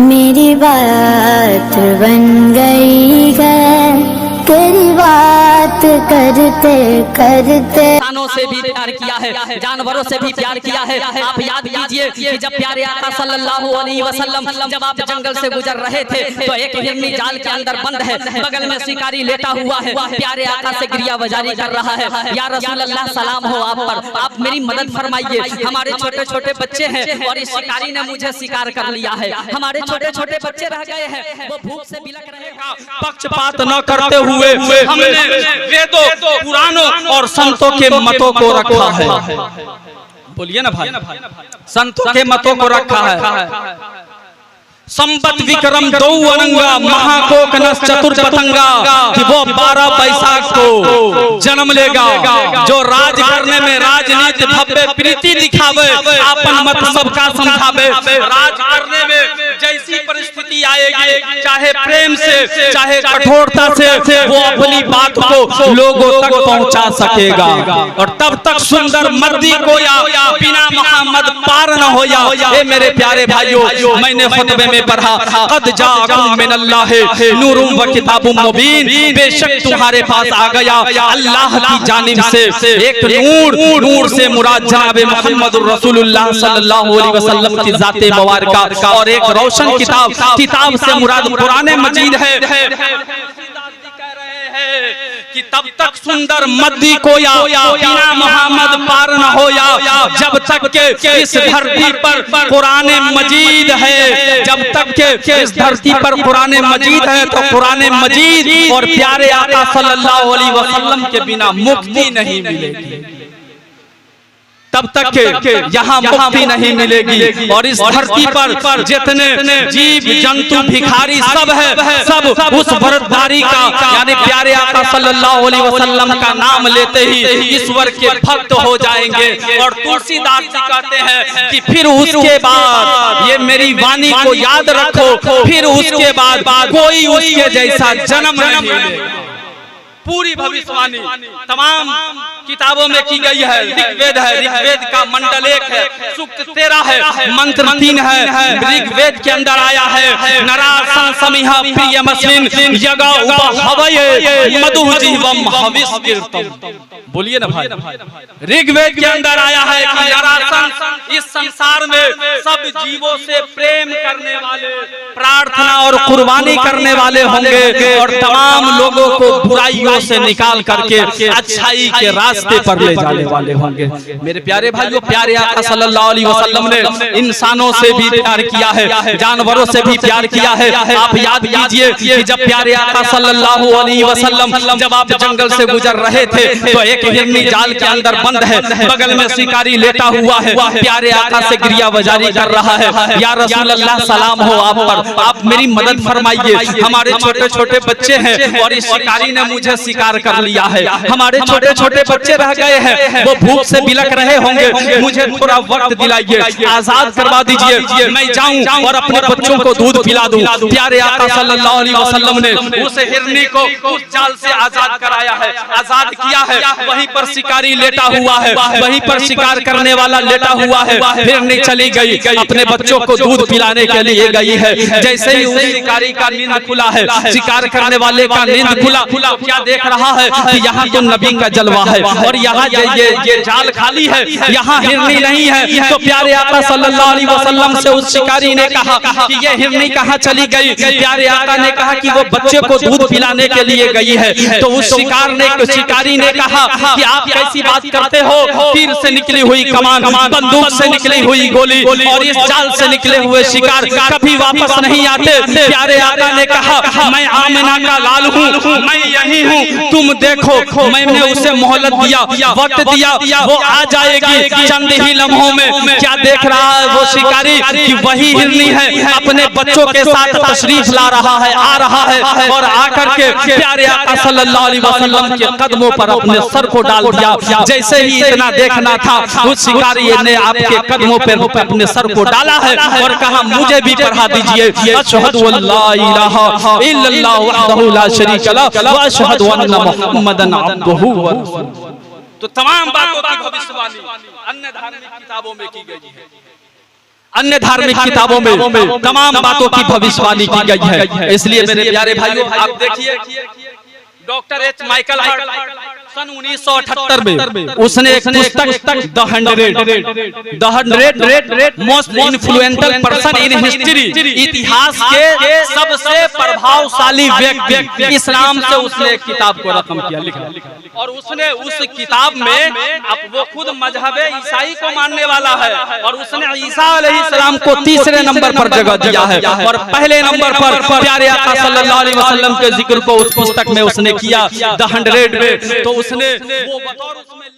मेरी बात बन गई है तेरी बात करते करते। इंसानों से भी प्यार किया है, जानवरों से भी प्यार किया है। आप याद कीजिए कि जब प्यारे आका सल्लल्लाहु अलैहि वसल्लम जब आप जंगल से गुजर रहे थे तो एक हिरनी जाल के अंदर बंद है, बगल में शिकारी लेटा हुआ है, प्यारे आका से गिरिया वजारी कर रहा है, या रसूल अल्लाह सलाम हो आप पर, आप मेरी मदद फरमाइए, हमारे छोटे छोटे बच्चे हैं और इस शिकारी ने मुझे शिकार कर लिया है, हमारे छोटे छोटे बच्चे रह गए हैं, वो भूख से बिलख रहे हैं। पक्षपात न करते हुए हमने वेदों, पुराणों और संतों के मतों को रखा है। बोलिए ना भाई, संतों के मतों को रखा है। संबत विक्रम दो अनंगा महाकोक नस चतुर पतंगा कि वो 12 बैसाख को जन्म लेगा, जो राज करने में राजनीति भव्य प्रीति दिखावे, आपन मत सबका समझावे। राज करने में जैसी परिस्थिति आएगी, चाहे प्रेम से चाहे कठोरता से, वो अपनी बात को लोगों तक पहुंचा सकेगा। और तब तक सुंदर मर्दी को या बिना मोहम्मद पार न हो या। मेरे प्यारे भाइयों, मैंने खुतबे में पढ़ा, कद जाअकुम मिनल्लाहि नूरुम व किताबुम मुबीन, बेशक तुम्हारे पास आ गया अल्लाह की जानिब से एक नूर से मुराद जनाब मुहम्मदुर रसूलुल्लाह सल्लल्लाहु अलैहि वसल्लम की जाते मुबारका, और एक रोशन किताब से मुराद कुरान मजीद है कि तब तक सुंदर मद्दी को या बिना मोहम्मद पार न हो या, जब तक के इस धरती पर कुरान मजीद है, जब तक के इस धरती पर कुरान मजीद है, तो कुरान मजीद और प्यारे आका सल्लल्लाहु अलैहि वसल्लम के बिना मुक्ति नहीं मिलेगी, तब तक के यहाँ मुक्ति नहीं मिलेगी। और इस धरती पर जितने जीव जंतु भिखारी सब है, सब उस भरतधारी का यानी प्यारे आका सल्लल्लाहु अलैहि वसल्लम का नाम लेते ही ईश्वर के भक्त हो जाएंगे। और तुलसीदास जी कहते हैं कि फिर उसके बाद, ये मेरी वाणी को याद रखो, फिर उसके बाद कोई उसके जैसा जन्म नहीं मिलेगा। पूरी भविष्यवाणी तमाम किताबों में की गई है। ऋग्वेद है, ऋग्वेद का मंडल 1 है, सूक्त 13 है, मंत्र 3 है। ऋग्वेद के अंदर आया है नरा संसमिहा प्रियमस्मिन यगा उपहवये मधु जीवम हविष्कीर्तम। बोलिए ना भाई, ऋग्वेद के अंदर आया है कि नरासन इस संसार में सब जीवों से प्रेम करने वाले, प्रार्थना और कुर्बानी करने वाले होंगे, और तमाम लोगों को बुराइयों से निकाल करके अच्छाई के रास्ते पर ले जाने वाले होंगे। मेरे प्यारे भाइयों, प्यारे आका सल्लल्लाहु अलैहि वसल्लम ने इंसानों से भी प्यार किया है, जानवरों से भी प्यार किया है। आप याद कीजिए कि जब प्यारे आका सल्लल्लाहु अलैहि वसल्लम जब आप जंगल से गुजर रहे थे तो एक हिरनी जाल के अंदर बंद है, बगल में शिकारी लेटा हुआ है, प्यारे आका से गिरिया वजारी कर रहा है, या रसूल अल्लाह सलाम हो आप पर, आप मेरी मदद फरमाइए, हमारे छोटे छोटे बच्चे हैं और इस शिकारी ने मुझे शिकार कर लिया है, हमारे छोटे छोटे बच्चे रह गए हैं, वो भूख से बिलख रहे होंगे, मुझे थोड़ा वक्त दिलाइए, आजाद करवा दीजिए, मैं जाऊं और अपने बच्चों को दूध पिला दूं। प्यारे आका सल्लल्लाहु अलैहि वसल्लम ने उस हिरनी को उस जाल से आजाद कराया है, आजाद किया है। वहीं पर शिकारी लेटा हुआ है, वहीं पर शिकार करने वाला लेटा हुआ है। हिरनी चली गई, अपने बच्चों को दूध पिलाने के लिए गई है। जैसे ही उस शिकारी का नींद खुला है, शिकार करने वाले का नींद खुला, क्या देख रहा है कि यहाँ तो नबी का जलवा है और यहाँ ये जाल खाली है, यहाँ हिरनी नहीं है। तो प्यारे आका सल्लल्लाहु अलैहि वसल्लम से उस शिकारी ने कहा कि ये हिरनी कहाँ चली गई? प्यारे आका ने कहा कि वो बच्चे को दूध पिलाने के लिए गई है। तो उस शिकारी ने कहा कि आप कैसी बात करते हो? तीर से निकली हुई कमान, बंदूक से निकली हुई गोली और इस जाल से निकले हुए शिकार कभी वापस नहीं आते। प्यारे आका ने कहा मैं आमिना का लाल हूँ, मैं यही हूँ, तुम देखो। मैंने उसे मोहलत दिया, वक्त दिया, वो आ जाएगी चंद ही लम्हों में। क्या देख रहा है वो शिकारी कि वही हिरनी है, अपने बच्चों के साथ तशरीफ ला रहा है, आ रहा है और आकर के प्यारे आका सल्लल्लाहु अलैहि वसल्लम के कदमों पर अपने सर को डाल दिया। जैसे ही इतना देखना था, उस शिकारी ने आपके कदमों पर अपने सर को डाला है और कहा मुझे भी पढ़ा दीजिए, अशहदु अल्ला इलाहा इल्लल्लाह वहदहु ला शरीक लहु व अशहदु अन्ना मुहम्मदन अब्दुहु व रसूलुहु। तो तमाम बातों की भविष्यवाणी अन्य धार्मिक किताबों में की गई है। अन्य धार्मिक किताबों में तमाम बातों की भविष्यवाणी की गई है। इसलिए मेरे प्यारे भाइयों, आप देखिए डॉक्टर एच माइकल हर्ट सन 1978 में उसने एक पुस्तक the 100 most influential person in history, इतिहास के सबसे प्रभावशाली व्यक्ति, इस नाम से उसने एक किताब को रकम किया, लिखा। और उसने उस किताब में अब वो खुद मजहबे ईसाई को मानने वाला है और उसने ईसा अलैहिस्सलाम को तीसरे नंबर पर जगह दिया है और पहले नंबर पर प्यारे आका सल्लल्लाहु अलैहि वसल्लम के जिक्र को उस पुस्तक में उसने किया द 100 में। तो उसने वो बतौर उसमें